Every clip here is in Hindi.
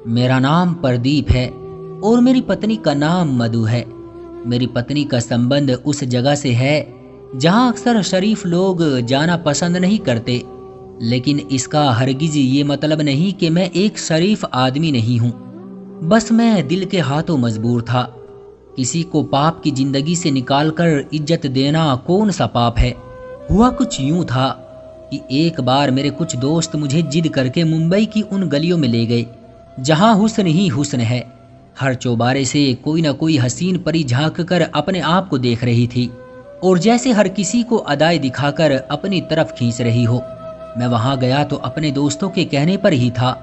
मेरा नाम प्रदीप है और मेरी पत्नी का नाम मधु है। मेरी पत्नी का संबंध उस जगह से है जहां अक्सर शरीफ लोग जाना पसंद नहीं करते, लेकिन इसका हरगिज ये मतलब नहीं कि मैं एक शरीफ आदमी नहीं हूं। बस मैं दिल के हाथों मजबूर था। किसी को पाप की जिंदगी से निकालकर इज्जत देना कौन सा पाप है। हुआ कुछ यूं था कि एक बार मेरे कुछ दोस्त मुझे जिद करके मुंबई की उन गलियों में ले गए जहां हुस्न ही हुस्न है। हर चौबारे से कोई ना कोई हसीन परी झांक कर अपने आप को देख रही थी और जैसे हर किसी को अदाएं दिखाकर अपनी तरफ खींच रही हो। मैं वहां गया तो अपने दोस्तों के कहने पर ही था,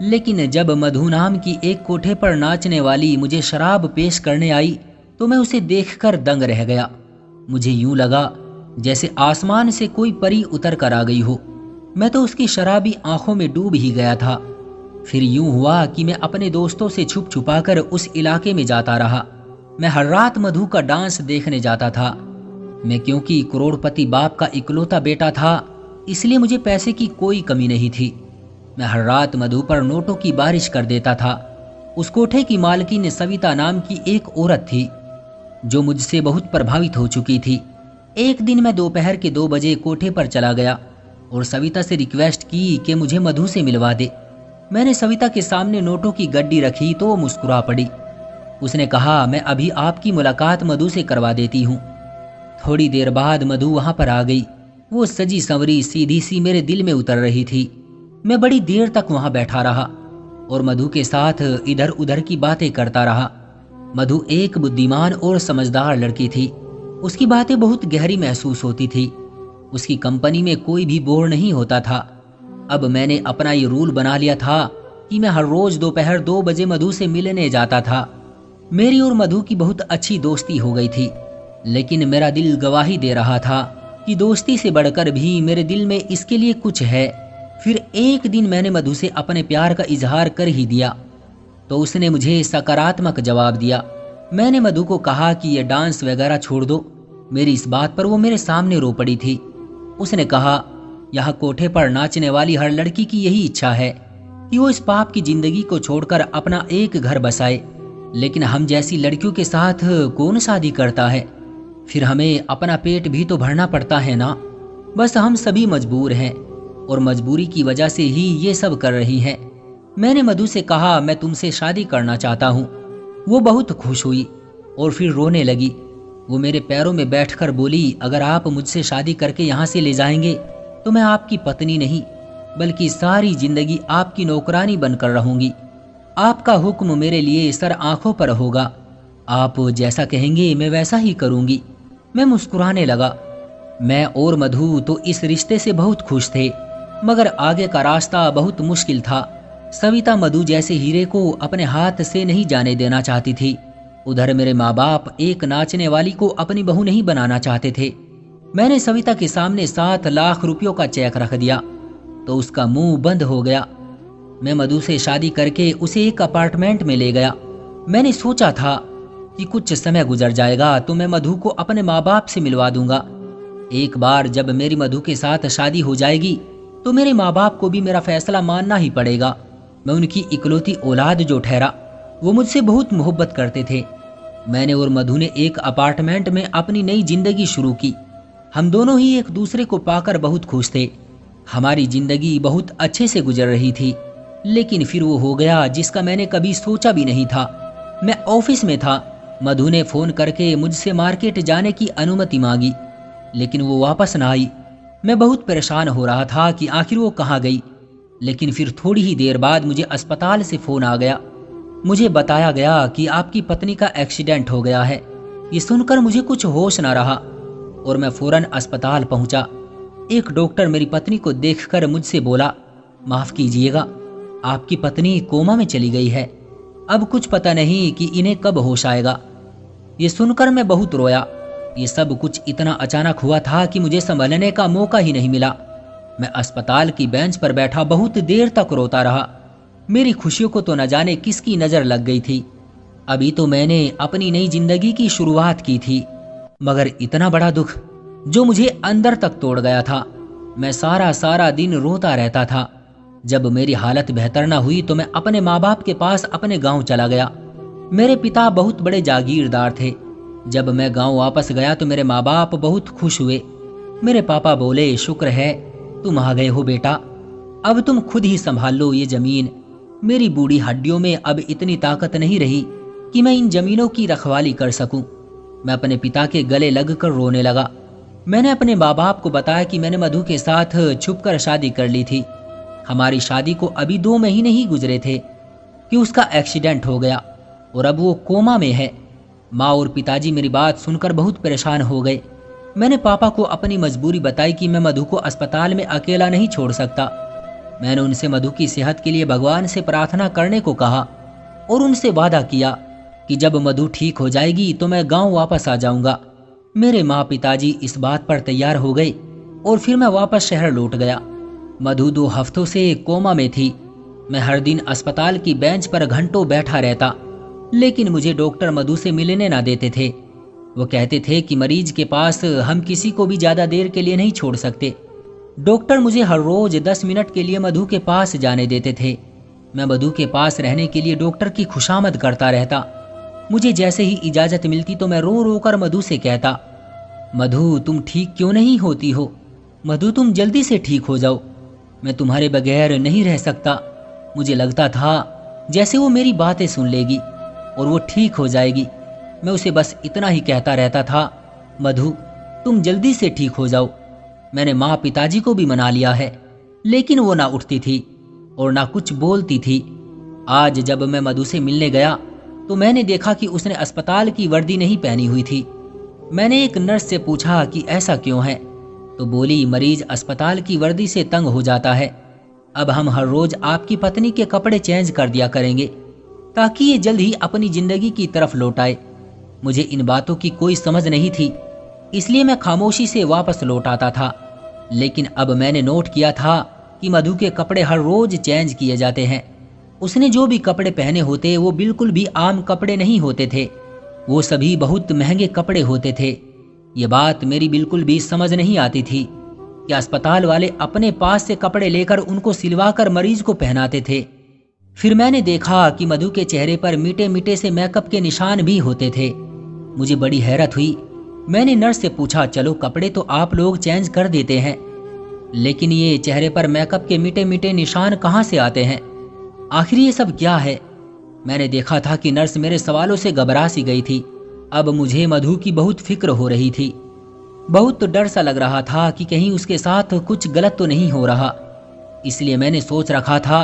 लेकिन जब मधु नाम की एक कोठे पर नाचने वाली मुझे शराब पेश करने आई तो मैं उसे देखकर दंग रह गया। मुझे यूं लगा जैसे आसमान से कोई परी उतर कर आ गई हो। मैं तो उसकी शराबी आंखों में डूब ही गया था। फिर यूं हुआ कि मैं अपने दोस्तों से छुप छुपाकर उस इलाके में जाता रहा। मैं हर रात मधु का डांस देखने जाता था। मैं क्योंकि करोड़पति बाप का इकलौता बेटा था, इसलिए मुझे पैसे की कोई कमी नहीं थी। मैं हर रात मधु पर नोटों की बारिश कर देता था। उस कोठे की मालकिन सविता नाम की एक औरत थी जो मुझसे बहुत प्रभावित हो चुकी थी। एक दिन मैं दोपहर के 2 बजे कोठे पर चला गया और सविता से रिक्वेस्ट की कि मुझे मधु से मिलवा दे। मैंने सविता के सामने नोटों की गड्डी रखी तो वो मुस्कुरा पड़ी। उसने कहा, मैं अभी आपकी मुलाकात मधु से करवा देती हूँ। थोड़ी देर बाद मधु वहां पर आ गई। वो सजी संवरी सीधी सी मेरे दिल में उतर रही थी। मैं बड़ी देर तक वहां बैठा रहा और मधु के साथ इधर उधर की बातें करता रहा। मधु एक बुद्धिमान और समझदार लड़की थी। उसकी बातें बहुत गहरी महसूस होती थी। उसकी कंपनी में कोई भी बोर नहीं होता था। अब मैंने अपना ये रूल बना लिया था कि मैं हर रोज दोपहर 2 बजे मधु से मिलने जाता था। मेरी और मधु की बहुत अच्छी दोस्ती हो गई थी, लेकिन मेरा दिल गवाही दे रहा था कि दोस्ती से बढ़कर भी मेरे दिल में इसके लिए कुछ है। फिर एक दिन मैंने मधु से अपने प्यार का इजहार कर ही दिया तो उसने मुझे सकारात्मक जवाब दिया। मैंने मधु को कहा कि ये डांस वगैरह छोड़ दो। मेरी इस बात पर वो मेरे सामने रो पड़ी थी। उसने कहा, यहाँ कोठे पर नाचने वाली हर लड़की की यही इच्छा है कि वो इस पाप की जिंदगी को छोड़कर अपना एक घर बसाए, लेकिन हम जैसी लड़कियों के साथ कौन शादी करता है। फिर हमें अपना पेट भी तो भरना पड़ता है ना। बस हम सभी मजबूर हैं और मजबूरी की वजह से ही ये सब कर रही हैं। मैंने मधु से कहा, मैं तुमसे शादी करना चाहता हूँ। वो बहुत खुश हुई और फिर रोने लगी। वो मेरे पैरों में बैठकर बोली, अगर आप मुझसे शादी करके यहाँ से ले जाएंगे तो मैं आपकी पत्नी नहीं बल्कि सारी जिंदगी आपकी नौकरानी बनकर रहूंगी। आपका हुक्म मेरे लिए सर आंखों पर होगा। आप जैसा कहेंगे मैं वैसा ही करूंगी। मैं मुस्कुराने लगा। मैं और मधु तो इस रिश्ते से बहुत खुश थे, मगर आगे का रास्ता बहुत मुश्किल था। सविता मधु जैसे हीरे को अपने हाथ से नहीं जाने देना चाहती थी। उधर मेरे माँ बाप एक नाचने वाली को अपनी बहू नहीं बनाना चाहते थे। मैंने सविता के सामने 7 लाख रुपयों का चेक रख दिया तो उसका मुंह बंद हो गया। मैं मधु से शादी करके उसे एक अपार्टमेंट में ले गया। मैंने सोचा था कि कुछ समय गुजर जाएगा तो मैं मधु को अपने माँ बाप से मिलवा दूंगा। एक बार जब मेरी मधु के साथ शादी हो जाएगी तो मेरे माँ बाप को भी मेरा फैसला मानना ही पड़ेगा। मैं उनकी इकलौती औलाद जो ठहरा। वो मुझसे बहुत मोहब्बत करते थे। मैंने और मधु ने एक अपार्टमेंट में अपनी नई जिंदगी शुरू की। हम दोनों ही एक दूसरे को पाकर बहुत खुश थे। हमारी जिंदगी बहुत अच्छे से गुजर रही थी, लेकिन फिर वो हो गया जिसका मैंने कभी सोचा भी नहीं था। मैं ऑफिस में था। मधु ने फोन करके मुझसे मार्केट जाने की अनुमति मांगी, लेकिन वो वापस ना आई। मैं बहुत परेशान हो रहा था कि आखिर वो कहाँ गई। लेकिन फिर थोड़ी ही देर बाद मुझे अस्पताल से फोन आ गया। मुझे बताया गया कि आपकी पत्नी का एक्सीडेंट हो गया है। ये सुनकर मुझे कुछ होश ना रहा और मैं फौरन अस्पताल पहुंचा। एक डॉक्टर मेरी पत्नी को देखकर मुझसे बोला, माफ कीजिएगा, आपकी पत्नी कोमा में चली गई है। अब कुछ पता नहीं कि इन्हें कब होश आएगा। ये सुनकर मैं बहुत रोया। ये सब कुछ इतना अचानक हुआ था कि मुझे संभलने का मौका ही नहीं मिला। मैं अस्पताल की बेंच पर बैठा बहुत देर तक रोता रहा। मेरी खुशियों को तो न जाने किसकी नजर लग गई थी। अभी तो मैंने अपनी नई जिंदगी की शुरुआत की थी, मगर इतना बड़ा दुख जो मुझे अंदर तक तोड़ गया था। मैं सारा दिन रोता रहता था। जब मेरी हालत बेहतर ना हुई तो मैं अपने माँ बाप के पास अपने गांव चला गया। मेरे पिता बहुत बड़े जागीरदार थे। जब मैं गांव वापस गया तो मेरे माँ बाप बहुत खुश हुए। मेरे पापा बोले, शुक्र है तुम आ गए हो बेटा, अब तुम खुद ही संभाल लो ये जमीन। मेरी बूढ़ी हड्डियों में अब इतनी ताकत नहीं रही कि मैं इन जमीनों की रखवाली कर सकूं। मैं अपने पिता के गले लगकर रोने लगा। मैंने अपने माँ बाप को बताया कि मैंने मधु के साथ छुपकर शादी कर ली थी। हमारी शादी को अभी 2 महीने ही गुजरे थे कि उसका एक्सीडेंट हो गया और अब वो कोमा में है। माँ और पिताजी मेरी बात सुनकर बहुत परेशान हो गए। मैंने पापा को अपनी मजबूरी बताई कि मैं मधु को अस्पताल में अकेला नहीं छोड़ सकता। मैंने उनसे मधु की सेहत के लिए भगवान से प्रार्थना करने को कहा और उनसे वादा किया कि जब मधु ठीक हो जाएगी तो मैं गांव वापस आ जाऊंगा। मेरे माँ पिताजी इस बात पर तैयार हो गए और फिर मैं वापस शहर लौट गया। मधु 2 हफ्तों से कोमा में थी। मैं हर दिन अस्पताल की बेंच पर घंटों बैठा रहता, लेकिन मुझे डॉक्टर मधु से मिलने ना देते थे। वो कहते थे कि मरीज के पास हम किसी को भी ज्यादा देर के लिए नहीं छोड़ सकते। डॉक्टर मुझे हर रोज 10 मिनट के लिए मधु के पास जाने देते थे। मैं मधु के पास रहने के लिए डॉक्टर की खुशामद करता रहता। मुझे जैसे ही इजाजत मिलती तो मैं रो रो कर मधु से कहता, मधु तुम ठीक क्यों नहीं होती हो? मधु तुम जल्दी से ठीक हो जाओ, मैं तुम्हारे बगैर नहीं रह सकता। मुझे लगता था जैसे वो मेरी बातें सुन लेगी और वो ठीक हो जाएगी। मैं उसे बस इतना ही कहता रहता था, मधु तुम जल्दी से ठीक हो जाओ। मैंने माँ पिताजी को भी मना लिया है, लेकिन वो ना उठती थी और ना कुछ बोलती थी। आज जब मैं मधु से मिलने गया तो मैंने देखा कि उसने अस्पताल की वर्दी नहीं पहनी हुई थी। मैंने एक नर्स से पूछा कि ऐसा क्यों है, तो बोली मरीज अस्पताल की वर्दी से तंग हो जाता है। अब हम हर रोज आपकी पत्नी के कपड़े चेंज कर दिया करेंगे ताकि ये जल्द ही अपनी जिंदगी की तरफ लौट आए। मुझे इन बातों की कोई समझ नहीं थी, इसलिए मैं खामोशी से वापस लौट आता था। लेकिन अब मैंने नोट किया था कि मधु के कपड़े हर रोज चेंज किए जाते हैं। उसने जो भी कपड़े पहने होते वो बिल्कुल भी आम कपड़े नहीं होते थे, वो सभी बहुत महंगे कपड़े होते थे। ये बात मेरी बिल्कुल भी समझ नहीं आती थी कि अस्पताल वाले अपने पास से कपड़े लेकर उनको सिलवाकर मरीज को पहनाते थे। फिर मैंने देखा कि मधु के चेहरे पर मीठे मीठे से मेकअप के निशान भी होते थे। मुझे बड़ी हैरत हुई। मैंने नर्स से पूछा, चलो कपड़े तो आप लोग चेंज कर देते हैं, लेकिन ये चेहरे पर मेकअप के मीठे मीठे निशान कहाँ से आते हैं? आखिर ये सब क्या है? मैंने देखा था कि नर्स मेरे सवालों से घबरा सी गई थी। अब मुझे मधु की बहुत फिक्र हो रही थी। बहुत डर सा लग रहा था कि कहीं उसके साथ कुछ गलत तो नहीं हो रहा। इसलिए मैंने सोच रखा था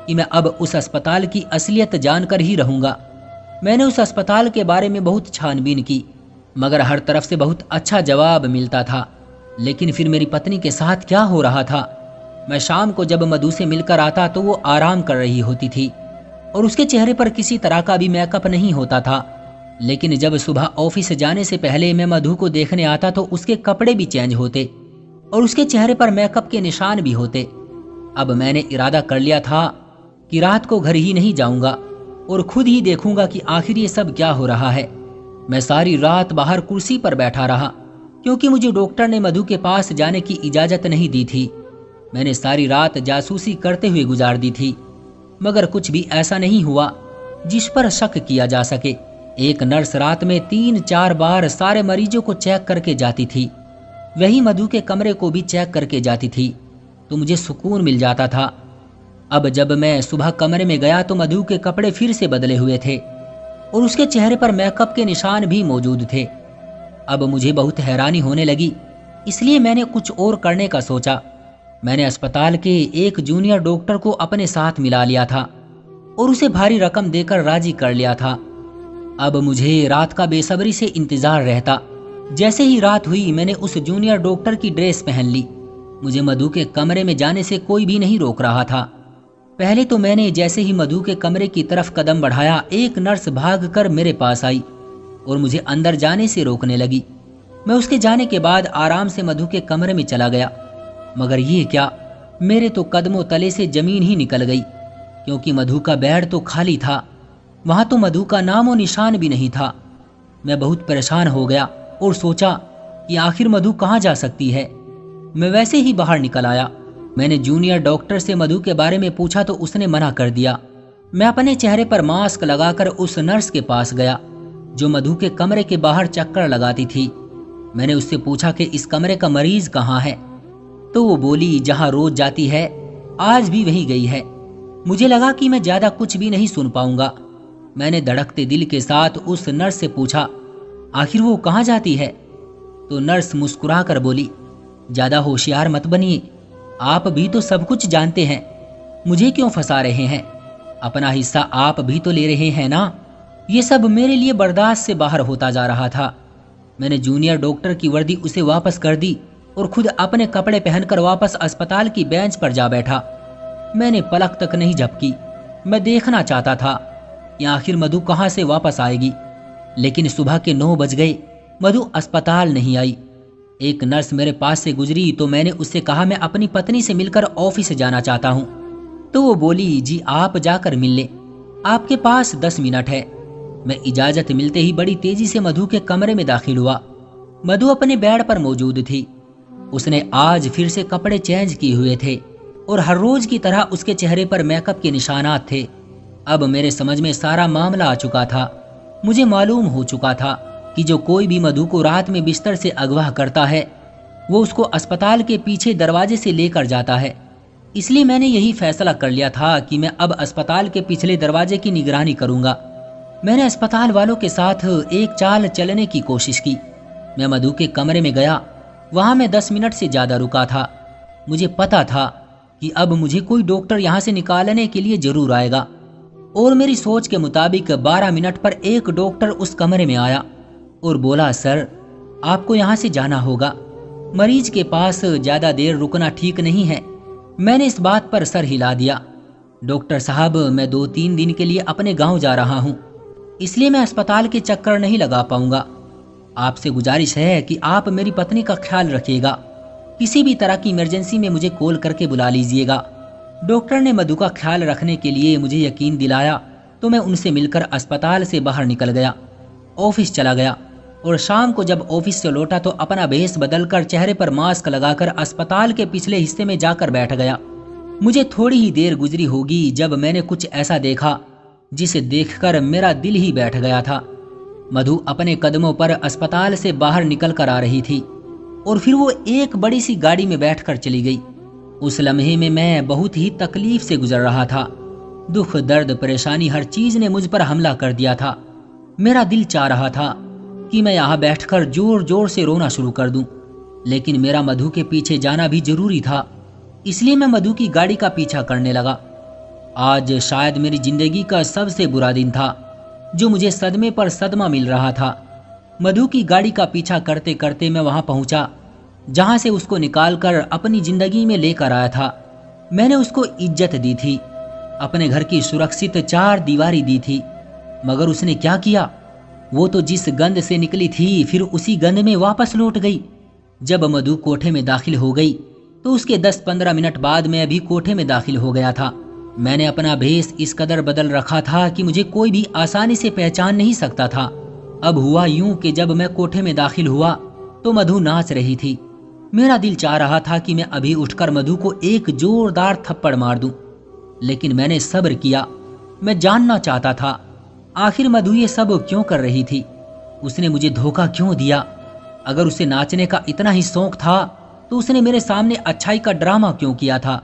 कि मैं अब उस अस्पताल की असलियत जानकर ही रहूंगा। मैंने उस अस्पताल के बारे में बहुत छानबीन की, मगर हर तरफ से बहुत अच्छा जवाब मिलता था। लेकिन फिर मेरी पत्नी के साथ क्या हो रहा था? मैं शाम को जब मधु से मिलकर आता तो वो आराम कर रही होती थी और उसके चेहरे पर किसी तरह का भी मेकअप नहीं होता था। लेकिन जब सुबह ऑफिस जाने से पहले मैं मधु को देखने आता तो उसके कपड़े भी चेंज होते और उसके चेहरे पर मेकअप के निशान भी होते। अब मैंने इरादा कर लिया था कि रात को घर ही नहीं जाऊंगा और खुद ही देखूंगा कि आखिर ये सब क्या हो रहा है। मैं सारी रात बाहर कुर्सी पर बैठा रहा क्योंकि मुझे डॉक्टर ने मधु के पास जाने की इजाजत नहीं दी थी। मैंने सारी रात जासूसी करते हुए गुजार दी थी, मगर कुछ भी ऐसा नहीं हुआ जिस पर शक किया जा सके। एक नर्स रात में 3-4 बार सारे मरीजों को चेक करके जाती थी। वही मधु के कमरे को भी चेक करके जाती थी तो मुझे सुकून मिल जाता था। अब जब मैं सुबह कमरे में गया तो मधु के कपड़े फिर से बदले हुए थे और उसके चेहरे पर मेकअप के निशान भी मौजूद थे। अब मुझे बहुत हैरानी होने लगी, इसलिए मैंने कुछ और करने का सोचा। मैंने अस्पताल के एक जूनियर डॉक्टर को अपने साथ मिला लिया था और उसे भारी रकम देकर राजी कर लिया था। अब मुझे रात का बेसब्री से इंतजार रहता। जैसे ही रात हुई मैंने उस जूनियर डॉक्टर की ड्रेस पहन ली। मुझे मधु के कमरे में जाने से कोई भी नहीं रोक रहा था। पहले तो मैंने जैसे ही मधु के कमरे की तरफ कदम बढ़ाया, एक नर्स भागकर मेरे पास आई और मुझे अंदर जाने से रोकने लगी। मैं उसके जाने के बाद आराम से मधु के कमरे में चला गया, मगर ये क्या, मेरे तो कदमों तले से जमीन ही निकल गई क्योंकि मधु का बेड तो खाली था। वहां तो मधु का नामो निशान भी नहीं था। मैं बहुत परेशान हो गया और सोचा कि आखिर मधु कहाँ जा सकती है। मैं वैसे ही बाहर निकल आया मैंने जूनियर डॉक्टर से मधु के बारे में पूछा तो उसने मना कर दिया। मैं अपने चेहरे पर मास्क लगाकर उस नर्स के पास गया जो मधु के कमरे के बाहर चक्कर लगाती थी। मैंने उससे पूछा कि इस कमरे का मरीज कहाँ है, तो वो बोली जहां रोज जाती है, आज भी वहीं गई है। मुझे लगा कि मैं ज्यादा कुछ भी नहीं सुन पाऊंगा। मैंने धड़कते दिल के साथ उस नर्स से पूछा, आखिर वो कहाँ जाती है? तो नर्स मुस्कुरा कर बोली, ज्यादा होशियार मत बनिए, आप भी तो सब कुछ जानते हैं, मुझे क्यों फंसा रहे हैं? अपना हिस्सा आप भी तो ले रहे हैं ना। ये सब मेरे लिए बर्दाश्त से बाहर होता जा रहा था। मैंने जूनियर डॉक्टर की वर्दी उसे वापस कर दी और खुद अपने कपड़े पहनकर वापस अस्पताल की बेंच पर जा बैठा। मैंने पलक तक नहीं झपकी। मैं देखना चाहता था कि आखिर मधु कहाँ से वापस आएगी, लेकिन सुबह के 9 बज गए, मधु अस्पताल नहीं आई। एक नर्स मेरे पास से गुजरी तो मैंने उससे कहा मैं अपनी पत्नी से मिलकर ऑफिस जाना चाहता हूँ। तो वो बोली, जी आप जाकर मिल लें, आपके पास 10 मिनट है। मैं इजाजत मिलते ही बड़ी तेजी से मधु के कमरे में दाखिल हुआ। मधु अपने बेड पर मौजूद थी। उसने आज फिर से कपड़े चेंज किए हुए थे और हर रोज की तरह उसके चेहरे पर मेकअप के निशानात थे। अब मेरे समझ में सारा मामला आ चुका था। मुझे मालूम हो चुका था कि जो कोई भी मधु को रात में बिस्तर से अगवा करता है वो उसको अस्पताल के पीछे दरवाजे से लेकर जाता है। इसलिए मैंने यही फैसला कर लिया था कि मैं अब अस्पताल के पिछले दरवाजे की निगरानी करूंगा। मैंने अस्पताल वालों के साथ एक चाल चलने की कोशिश की। मैं मधु के कमरे में गया। वहां मैं 10 मिनट से ज्यादा रुका था। मुझे पता था कि अब मुझे कोई डॉक्टर यहां से निकालने के लिए जरूर आएगा और मेरी सोच के मुताबिक 12 मिनट पर एक डॉक्टर उस कमरे में आया और बोला, सर आपको यहां से जाना होगा, मरीज के पास ज्यादा देर रुकना ठीक नहीं है। मैंने इस बात पर सर हिला दिया। डॉक्टर साहब, मैं 2-3 दिन के लिए अपने गांव जा रहा हूं, इसलिए मैं अस्पताल के चक्कर नहीं लगा पाऊंगा। आपसे गुजारिश है कि आप मेरी पत्नी का ख्याल रखिएगा। किसी भी तरह की इमरजेंसी में मुझे कॉल करके बुला लीजिएगा। डॉक्टर ने मधु का ख्याल रखने के लिए मुझे यकीन दिलाया तो मैं उनसे मिलकर अस्पताल से बाहर निकल गया, ऑफिस चला गया और शाम को जब ऑफिस से लौटा तो अपना भेष बदलकर चेहरे पर मास्क लगाकर अस्पताल के पिछले हिस्से में जाकर बैठ गया। मुझे थोड़ी ही देर गुजरी होगी जब मैंने कुछ ऐसा देखा जिसे देखकर मेरा दिल ही बैठ गया था। मधु अपने कदमों पर अस्पताल से बाहर निकल कर आ रही थी और फिर वो एक बड़ी सी गाड़ी में बैठकर चली गई। उस लम्हे में मैं बहुत ही तकलीफ से गुजर रहा था। दुख, दर्द, परेशानी, हर चीज ने मुझ पर हमला कर दिया था। मेरा दिल चाह रहा था कि मैं यहाँ बैठकर जोर जोर से रोना शुरू कर दूं, लेकिन मेरा मधु के पीछे जाना भी जरूरी था। इसलिए मैं मधु की गाड़ी का पीछा करने लगा। आज शायद मेरी जिंदगी का सबसे बुरा दिन था, जो मुझे सदमे पर सदमा मिल रहा था। मधु की गाड़ी का पीछा करते करते मैं वहां पहुंचा जहां से उसको निकालकर अपनी जिंदगी में लेकर आया था। मैंने उसको इज्जत दी थी, अपने घर की सुरक्षित 4 दीवारी दी थी, मगर उसने क्या किया? वो तो जिस गंद से निकली थी फिर उसी गंद में वापस लौट गई। जब मधु कोठे में दाखिल हो गई तो उसके 10-15 मिनट बाद मैं अभी कोठे में दाखिल हो गया था। मैंने अपना भेष इस कदर बदल रखा था कि मुझे कोई भी आसानी से पहचान नहीं सकता था। अब हुआ यूं कि जब मैं कोठे में दाखिल हुआ तो मधु नाच रही थी। मेरा दिल चाह रहा था कि मैं अभी उठकर मधु को एक जोरदार थप्पड़ मार दूं, लेकिन मैंने सब्र किया। मैं जानना चाहता था आखिर मधु ये सब क्यों कर रही थी, उसने मुझे धोखा क्यों दिया। अगर उसे नाचने का इतना ही शौक था तो उसने मेरे सामने अच्छाई का ड्रामा क्यों किया था।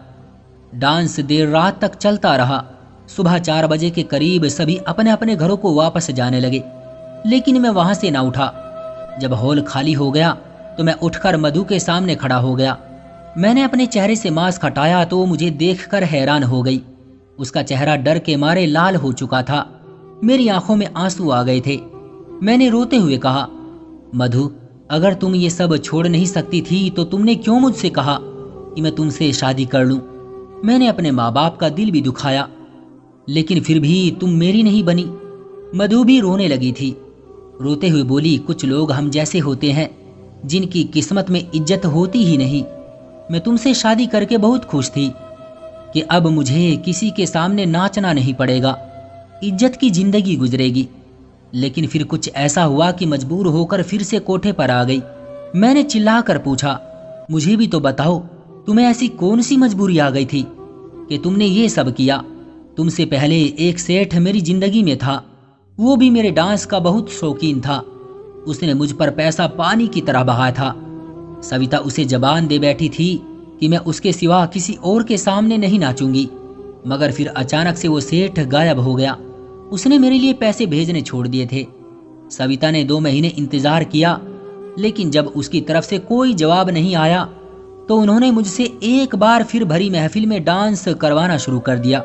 डांस देर रात तक चलता रहा। सुबह 4 बजे के करीब सभी अपने अपने घरों को वापस जाने लगे, लेकिन मैं वहां से ना उठा। जब हॉल खाली हो गया तो मैं उठकर मधु के सामने खड़ा हो गया। मैंने अपने चेहरे से मास्क हटाया तो मुझे देखकर हैरान हो गई। उसका चेहरा डर के मारे लाल हो चुका था। मेरी आंखों में आंसू आ गए थे। मैंने रोते हुए कहा, मधु, अगर तुम ये सब छोड़ नहीं सकती थी तो तुमने क्यों मुझसे कहा कि मैं तुमसे शादी कर लूं। मैंने अपने माँ बाप का दिल भी दुखाया, लेकिन फिर भी तुम मेरी नहीं बनी। मधु भी रोने लगी थी। रोते हुए बोली, कुछ लोग हम जैसे होते हैं जिनकी किस्मत में इज्जत होती ही नहीं। मैं तुमसे शादी करके बहुत खुश थी कि अब मुझे किसी के सामने नाचना नहीं पड़ेगा, इज्जत की जिंदगी गुजरेगी। लेकिन फिर कुछ ऐसा हुआ कि मजबूर होकर फिर से कोठे पर आ गई। मैंने चिल्लाकर पूछा, मुझे भी तो बताओ तुम्हें ऐसी कौन सी मजबूरी आ गई थी कि तुमने ये सब किया? तुमसे पहले एक सेठ मेरी जिंदगी में था, वो भी मेरे डांस का बहुत शौकीन था। उसने मुझ पर पैसा पानी की तरह बहाया था। सविता उसे जबान दे बैठी थी कि मैं उसके सिवा किसी और के सामने नहीं नाचूंगी, मगर फिर अचानक से वो सेठ गायब हो गया। उसने मेरे लिए पैसे भेजने छोड़ दिए थे। सविता ने 2 महीने इंतजार किया, लेकिन जब उसकी तरफ से कोई जवाब नहीं आया तो उन्होंने मुझसे एक बार फिर भरी महफिल में डांस करवाना शुरू कर दिया।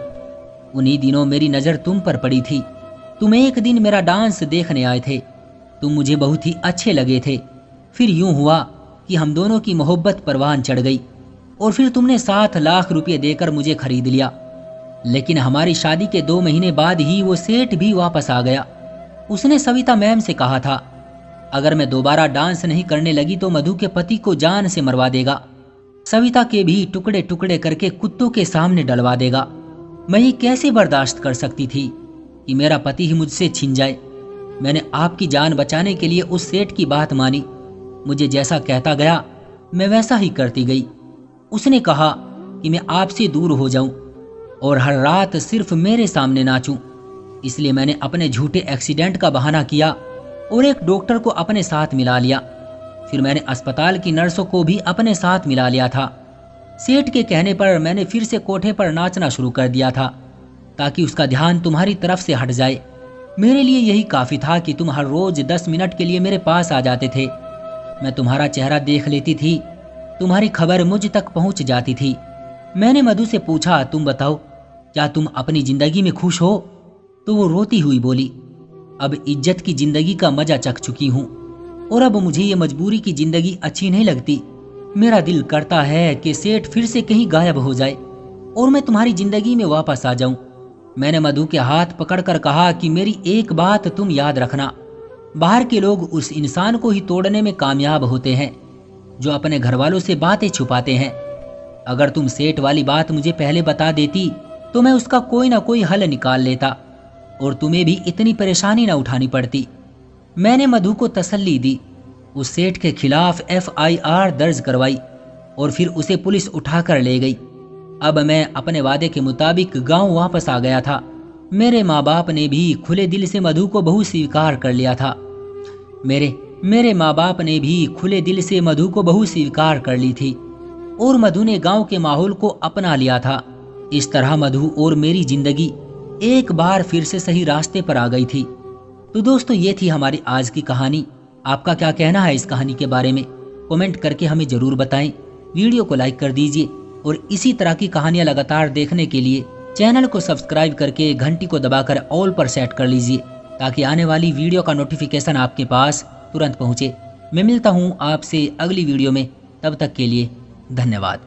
उन्हीं दिनों मेरी नज़र तुम पर पड़ी थी। तुम एक दिन मेरा डांस देखने आए थे। तुम मुझे बहुत ही अच्छे लगे थे। फिर यूं हुआ कि हम दोनों की मोहब्बत परवान चढ़ गई और फिर तुमने 7 लाख रुपये देकर मुझे खरीद लिया। लेकिन हमारी शादी के 2 महीने बाद ही वो सेठ भी वापस आ गया। उसने सविता मैम से कहा था, अगर मैं दोबारा डांस नहीं करने लगी तो मधु के पति को जान से मरवा देगा, सविता के भी टुकड़े टुकड़े करके कुत्तों के सामने डलवा देगा। मैं ये कैसे बर्दाश्त कर सकती थी कि मेरा पति ही मुझसे छिन जाए। मैंने आपकी जान बचाने के लिए उस सेठ की बात मानी। मुझे जैसा कहता गया मैं वैसा ही करती गई। उसने कहा कि मैं आपसे दूर हो जाऊं और हर रात सिर्फ मेरे सामने नाचूं। इसलिए मैंने अपने झूठे एक्सीडेंट का बहाना किया और एक डॉक्टर को अपने साथ मिला लिया। फिर मैंने अस्पताल की नर्सों को भी अपने साथ मिला लिया था। सेठ के कहने पर मैंने फिर से कोठे पर नाचना शुरू कर दिया था ताकि उसका ध्यान तुम्हारी तरफ से हट जाए। मेरे लिए यही काफ़ी था कि तुम हर रोज 10 मिनट के लिए मेरे पास आ जाते थे। मैं तुम्हारा चेहरा देख लेती थी, तुम्हारी खबर मुझ तक पहुंच जाती थी। मैंने मधु से पूछा, तुम बताओ क्या तुम अपनी जिंदगी में खुश हो? तो वो रोती हुई बोली, अब इज्जत की जिंदगी का मजा चख चुकी हूँ और अब मुझे ये मजबूरी की जिंदगी अच्छी नहीं लगती। मेरा दिल करता है कि सेठ फिर से कहीं गायब हो जाए और मैं तुम्हारी जिंदगी में वापस आ जाऊं। मैंने मधु के हाथ पकड़कर कहा कि मेरी एक बात तुम याद रखना, बाहर के लोग उस इंसान को ही तोड़ने में कामयाब होते हैं जो अपने घर वालों से बातें छुपाते हैं। अगर तुम सेठ वाली बात मुझे पहले बता देती तो मैं उसका कोई ना कोई हल निकाल लेता और तुम्हें भी इतनी परेशानी ना उठानी पड़ती। मैंने मधु को तसल्ली दी, उस सेठ के खिलाफ FIR दर्ज करवाई और फिर उसे पुलिस उठाकर ले गई। अब मैं अपने वादे के मुताबिक गांव वापस आ गया था। मेरे माँ बाप ने भी खुले दिल से मधु को बहू स्वीकार कर लिया था। मेरे माँ बाप ने भी खुले दिल से मधु को बहू स्वीकार कर ली थी और मधु ने गांव के माहौल को अपना लिया था। इस तरह मधु और मेरी जिंदगी एक बार फिर से सही रास्ते पर आ गई थी। तो दोस्तों, ये थी हमारी आज की कहानी। आपका क्या कहना है इस कहानी के बारे में? कमेंट करके हमें जरूर बताएं। वीडियो को लाइक कर दीजिए और इसी तरह की कहानियां लगातार देखने के लिए चैनल को सब्सक्राइब करके घंटी को दबाकर ऑल पर सेट कर लीजिए ताकि आने वाली वीडियो का नोटिफिकेशन आपके पास तुरंत पहुंचे। मैं मिलता हूं आपसे अगली वीडियो में, तब तक के लिए धन्यवाद।